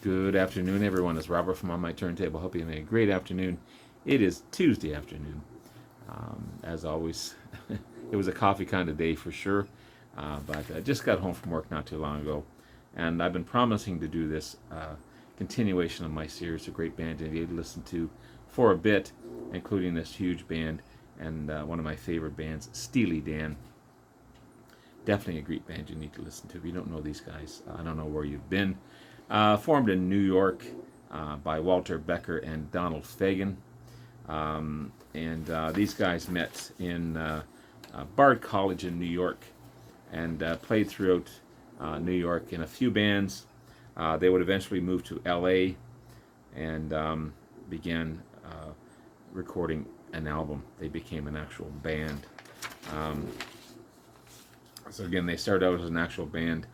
Good afternoon, everyone. It's Robert from On My Turntable. Hope you have a great afternoon. It is Tuesday afternoon. As always, it was a coffee kind of day for sure, but I just got home from work not too long ago, and I've been promising to do this continuation of my series, a great band to listen to for a bit, including this huge band and one of my favorite bands, Steely Dan. Definitely a great band you need to listen to. If you don't know these guys, I don't know where you've been. Formed in New York by Walter Becker and Donald Fagen. And these guys met in Bard College in New York and played throughout New York in a few bands. They would eventually move to LA and began recording an album. They became an actual band. So again, they started out as an actual band,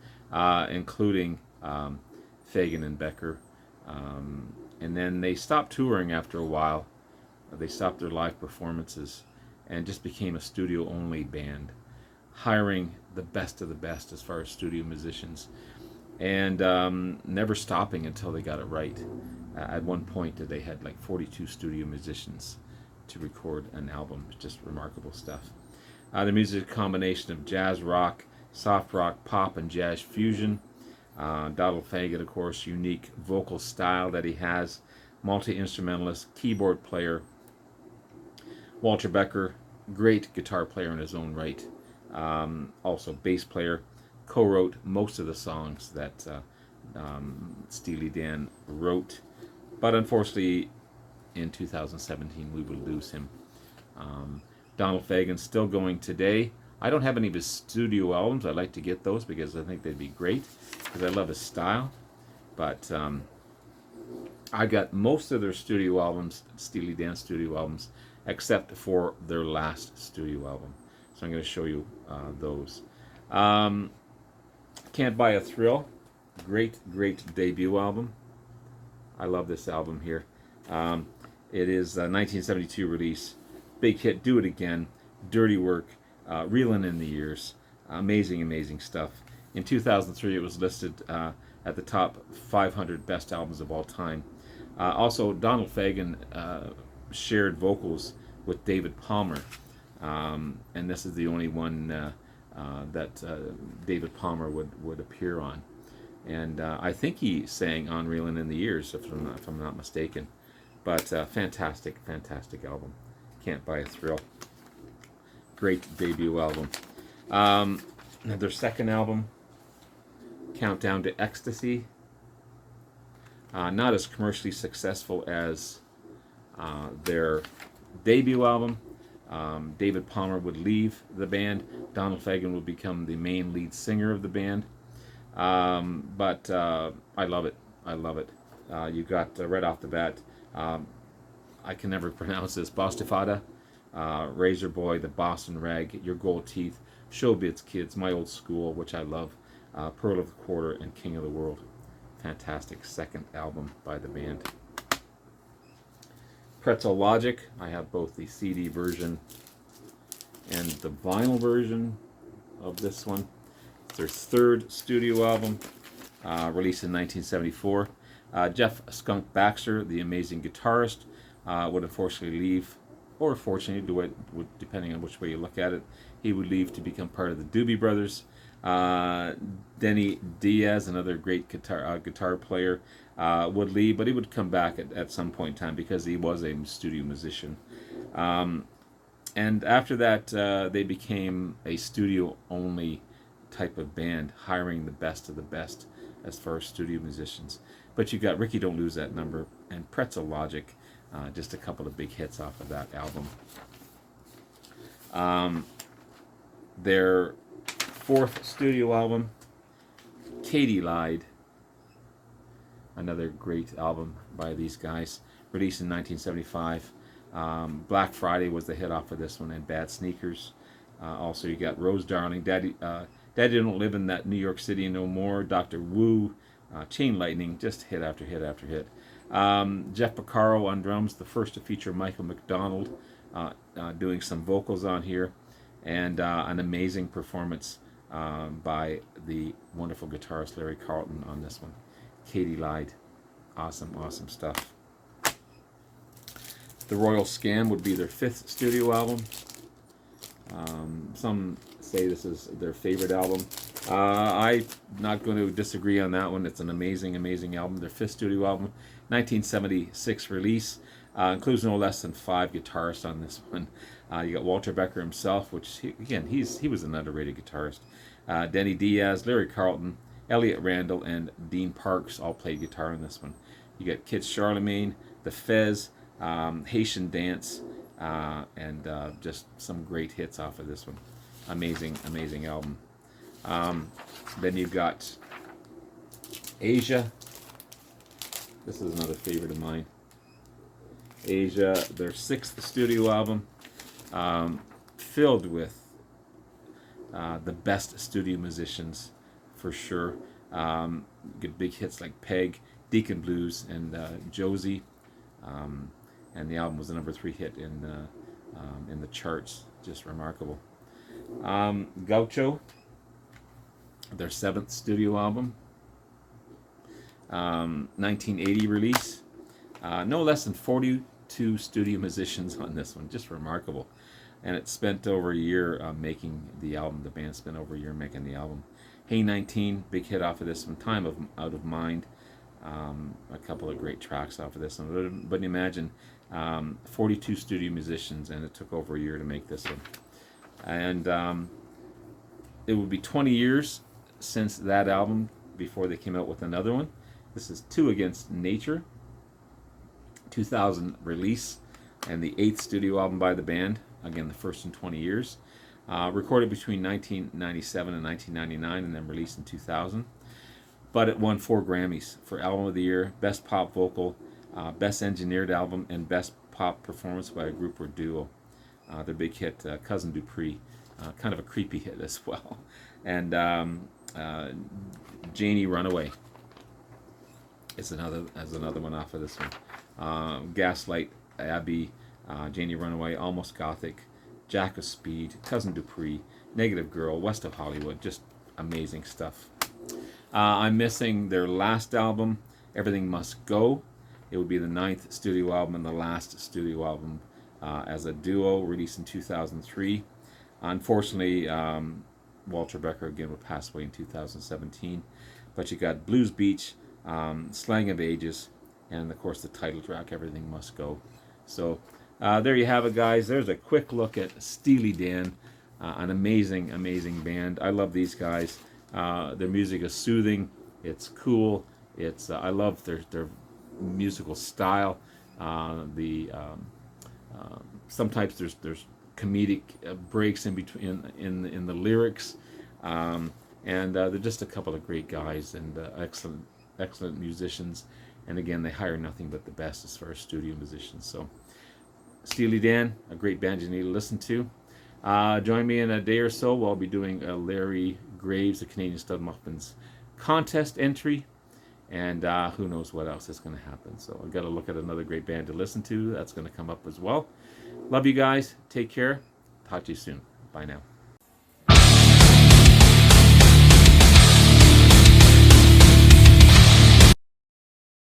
including Fagen and Becker. And then they stopped touring after a while. They stopped their live performances and just became a studio-only band, hiring the best of the best as far as studio musicians, and never stopping until they got it right. At one point, they had like 42 studio musicians to record an album. Just remarkable stuff. The music is a combination of jazz rock, soft rock, pop, and jazz fusion. Donald Fagen, of course, unique vocal style that he has, multi-instrumentalist, keyboard player. Walter Becker, great guitar player in his own right, also bass player, co-wrote most of the songs that Steely Dan wrote, but unfortunately in 2017 we would lose him. Donald Fagen still going today. I don't have any of his studio albums. I'd like to get those because I think they'd be great because I love his style. But I got most of their studio albums, Steely Dan studio albums, except for their last studio album. So I'm going to show you those. Cant Buy A Thrill, great debut album. I love this album here. It is a 1972 release. Big hit, Do It Again, Dirty Work, Reelin' in the Years. Amazing stuff. In 2003, it was listed at the top 500 best albums of all time. Also, Donald Fagen shared vocals with David Palmer, and this is the only one that David Palmer would appear on. And I think he sang on Reelin' in the Years, if I'm not mistaken. But fantastic album. Cant Buy A Thrill. Great debut album. Their second album, Countdown to Ecstasy. Not as commercially successful as their debut album. David Palmer would leave the band. Donald Fagen would become the main lead singer of the band. But I love it. You got right off the bat, I can never pronounce this, Bostifada, Razor Boy, The Boston Rag, Your Gold Teeth, Showbiz Kids, My Old School, which I love, Pearl of the Quarter, and King of the World. Fantastic second album by the band. Pretzel Logic, I have both the CD version and the vinyl version of this one. It's their third studio album, released in 1974. Jeff Skunk Baxter, the amazing guitarist, would unfortunately leave, or fortunately, depending on which way you look at it, he would leave to become part of the Doobie Brothers. Denny Diaz, another great guitar player, would leave, but he would come back at some point in time because he was a studio musician. And after that, they became a studio-only type of band, hiring the best of the best as far as studio musicians. But you got Ricky Don't Lose That Number and Pretzel Logic, just a couple of big hits off of that album. Their fourth studio album, Katie Lied, another great album by these guys, released in 1975. Black Friday was the hit off of this one, and Bad Sneakers. Also, you got Rose Darling, Daddy Don't Live in That New York City No More, Dr. Wu, Chain Lightning, just hit after hit after hit. Jeff Porcaro on drums, the first to feature Michael McDonald doing some vocals on here, and an amazing performance by the wonderful guitarist Larry Carlton on this one. Katie Lied. Awesome, awesome stuff. The Royal Scam would be their 5th studio album. Some say this is their favorite album. I'm not going to disagree on that one. It's an amazing, amazing album. Their 5th studio album, 1976 release. Includes no less than 5 guitarists on this one. You got Walter Becker himself, which he was an underrated guitarist. Denny Diaz, Larry Carlton, Elliot Randall, and Dean Parks all played guitar on this one. You got Kid Charlemagne, The Fez, Haitian Dance, and just some great hits off of this one. Amazing, amazing album. Then you've got Asia. This is another favorite of mine. Asia, their 6th studio album, filled with the best studio musicians for sure. Get big hits like Peg, Deacon Blues, and Josie, and the album was a number 3 hit in the charts. Just remarkable. Guacho, their 7th studio album, 1980 release. No less than 42 studio musicians on this one. Just remarkable. And it spent over a year making the album. The band spent over a year making the album. Hey 19, big hit off of this one. Time Out of Mind. A couple of great tracks off of this one. But imagine 42 studio musicians, and it took over a year to make this one. And it would be 20 years since that album before they came out with another one. This is Two Against Nature, 2000 release, and the 8th studio album by the band. Again, the first in 20 years. Recorded between 1997 and 1999, and then released in 2000. But it won 4 Grammys for Album of the Year, Best Pop Vocal, Best Engineered Album, and Best Pop Performance by a Group or Duo. Their big hit, Cousin Dupree, kind of a creepy hit as well. And Janie Runaway is another one off of this one. Gaslight, Abby, Janie Runaway, Almost Gothic, Jack of Speed, Cousin Dupree, Negative Girl, West of Hollywood. Just amazing stuff. I'm missing their last album, Everything Must Go. It would be the 9th studio album and the last studio album as a duo, released in 2003. Unfortunately, Walter Becker again would pass away in 2017. But you got Blues Beach, Slang of Ages, and of course the title track, Everything Must Go. So there you have it, guys. There's a quick look at Steely Dan, an amazing, amazing band. I love these guys. Their music is soothing. It's cool. It's I love their musical style. Sometimes there's comedic breaks in between in the lyrics, and they're just a couple of great guys and excellent musicians. And again, they hire nothing but the best as far as studio musicians. So Steely Dan, a great band you need to listen to. Join me in a day or so. I'll be doing a Larry Graves, the Canadian Stud Muffins contest entry, and who knows what else is going to happen. So I've got to look at another great band to listen to. That's going to come up as well. Love you guys. Take care. Talk to you soon. Bye now.